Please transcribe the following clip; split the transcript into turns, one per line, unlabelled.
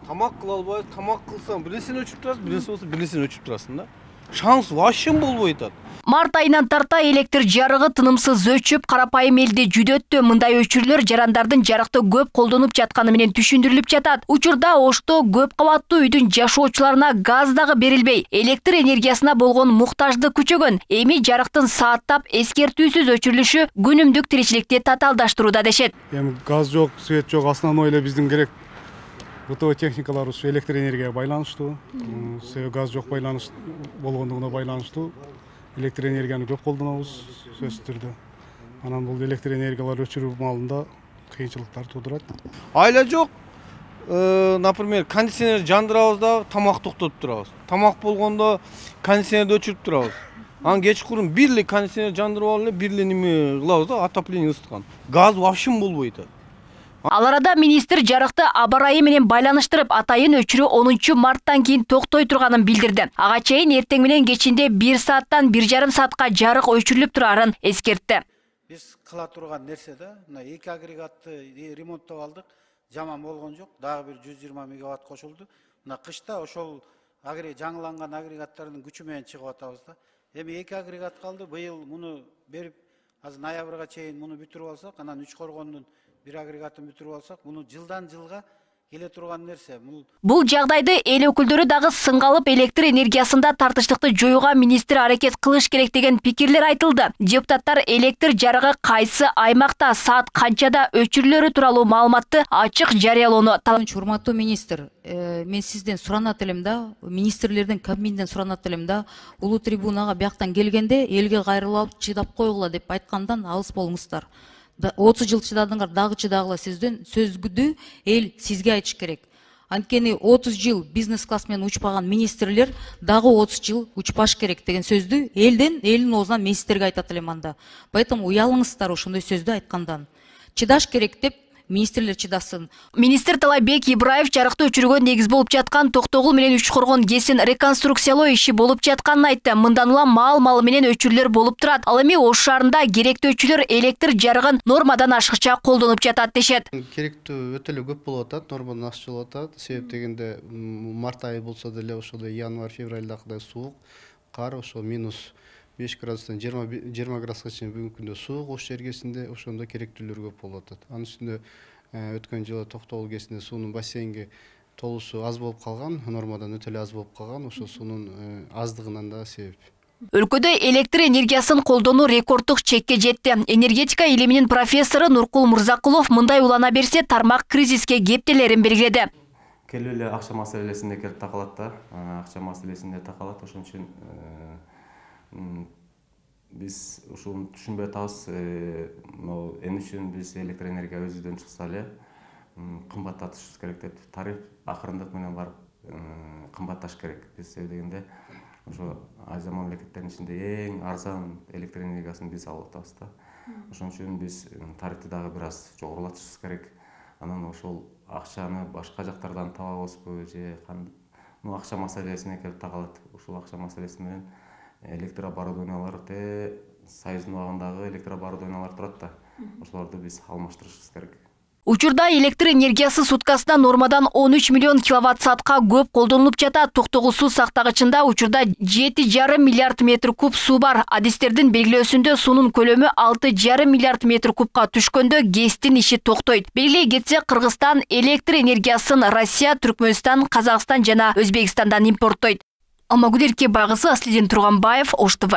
Тамақ қыла албай, тамақ қылсаң, бірнәрсені өчүп тұрасың, бірнәрсе болса, бірнәрсені өчүп тұрасың да. Шанс вообще болбой атат.
Март айынан тарта электр жарыгы тынымсыз өчүп, карапайым элди жүдөттү. Мындай өчүрлөр жарандардын жарыкты көп колдонуп жатканы менен түшүндүрүлүп жатат. Учурда Ошто көп кабаттуу үйдүн жашоочуларына газ дагы берилбей, электр энергиясына болгон муктаждык күчөгөн. Эми жарыктын сааттап эскертүүсүз өчүрүлүшү күнүмдүк тиричиликти татаалдаштырууда дешет.
Эми газ жок, свет жок, основной эле биздин керек бытовой техникалар ушу электр энергияга байланыштуу. Себеби газ жок байланыш болгондугуна байланыштуу. Электр энергияны көп колдонобуз сөзсүз түрдө. Анан бул электр энергиялар өчүрүү маалында кыйынчылыктар туудурат.
Айла жок, например, кондиционер жандырабыз да тамак токтотуп турабыз. Тамак болгондо кондиционерди өчүрүп турабыз. Анан кечкурун бир эле кондиционер жандырып алып эле бир эле неме кылабыз да, отопление ысыткан. Газ вообще болбой атат.
Ал арада министр жарыкты аба ырайы менен байланыштырып, атайын өчүрүү 10 марттан кийин токтой турганын билдирди. Ага чейин эртең менен кечинде 1 сааттан 1,5 саатка жарык өчүрүлүп турарын эскертти.
Биз кыла турган нерсе да, мына 2 агрегатты ремонттоп алдык. Жаман болгон жок. Дагы бир 120 мегаватт кошулду. Мына кышта ошол жаңыланган агрегаттардын күчү менен чыгып атабыз да. Эми 2 агрегат калды. Быйыл муну берип, азыр ноябрга чейин муну бүтүрүп алсак, анан 3 коргондун bir агрегатын бүтүрүп алсак, муну жылдан жылга келе турган нерсе.
Бул жагдайды эл өкүлдөрү дагы сыңгалып, электр энергиясында тартыштыкты жоюуга министр аракет кылыш керек деген пикирлер айтылды. Депутаттар электр жарыгы кайсы аймакта саат канчада өчүрүлөрү тууралуу маалыматты ачык жарыялоону талап.
Урматтуу министр, мен сизден суранат элем да, министрлердин кабинетинен суранат элем да, улуу трибунага бияктан келгенде элге кайрылып чыдап койгула деп айткандан алыс болуңуздар. 30 жыл чыдадыңар, дагы чыдагыла сизден сөзгүдү эл сизге айтыш керек. Анткени 30 жыл бизнес класс менен учпаган министрлер дагы 30 жыл учпаш керек деген сөздү элдин оозунан мен сиздерге айтат элем анда. Поэтому уялыңыздар ошондой сөздү айткандан. Чыдаш керек деп министрлер чыдасын.
Министр Талайбек Ибраев жарыкты өчүрүүгө негиз болуп жаткан Токтогул менен Үчкоргон КЭСин реконструкциялоо иши болуп жатканын айтты. Мындан улам маал менен өчүрүлөр болуп турат. Ал эми Ош шаарында керектүү өчүрүлөр электр жарыгын нормадан ашыкча колдонуп жатат дешет.
Керектүү өтө эле көп болуп атат, нормадан ашчу болуп атат. Себеп дегенде март айы болсо деле ошол январь-февралдагыдай суук, кар ошол минус 5 градустан 20 градуска чейин бүгүнкү күндө суук Ош жергесинде, ошондо керектүүлөр көп болуп атат. Анын үстүндө өткөн жылы Токтогул КЭСинде суунун бассейнге толуусу аз болуп калган, нормадан өтө эле аз болуп калган, ошол суунун аздыгынан да себеп.
Өлкөдө электр энергиясын колдонуу рекорддук чекке жетти. Энергетика илиминин профессору Нуркул Мурзакулов мындай улана берсе тармак кризиске кептелерин белгиледи.
Келүү эле акча маселесинде келип такалат да, акча маселесинде такалат, ошон үчүн биз ушуну түшүнбөй атабыз. Эмне үчүн биз электр энергия өзүбүздөн чыкса эле кымбаттатышыбыз керек деп, тариф акырындык менен барып кымбатташ керек. Биз дегенде ошо Азия мамлекеттеринин ичинде эң арзан электр энергиясын биз алып атабыз да. Ошон үчүн биз тарифти дагы бир аз жогорулатышыбыз керек. Анан ошол акчаны башка жактардан табабызбы же акча маселесине келип такалат. Ушул акча маселеси менен электрооборудованиялар Союздун убагындагы электрооборудованиялар турат да. Ошолорду биз алмаштырышыбыз керек.
Учурда электр энергиясы суткасына нормадан 13 миллион киловатт саатка көп колдонулуп жатат. Токтогул суу сактагычында учурда 7,5 миллиард метр куб суу бар. Адистердин белгилөөсүндө суунун көлөмү 6,5 миллиард метр кубка түшкөндө КЭСтин иши токтойт. Белгилей кетсе, Кыргызстан электр энергиясын Россия, Түркмөнстан, Казакстан жана Өзбекстандан импорттойт. Алмагүл Эркебайгызы, Аслидин Турганбаев, Ош ТВ.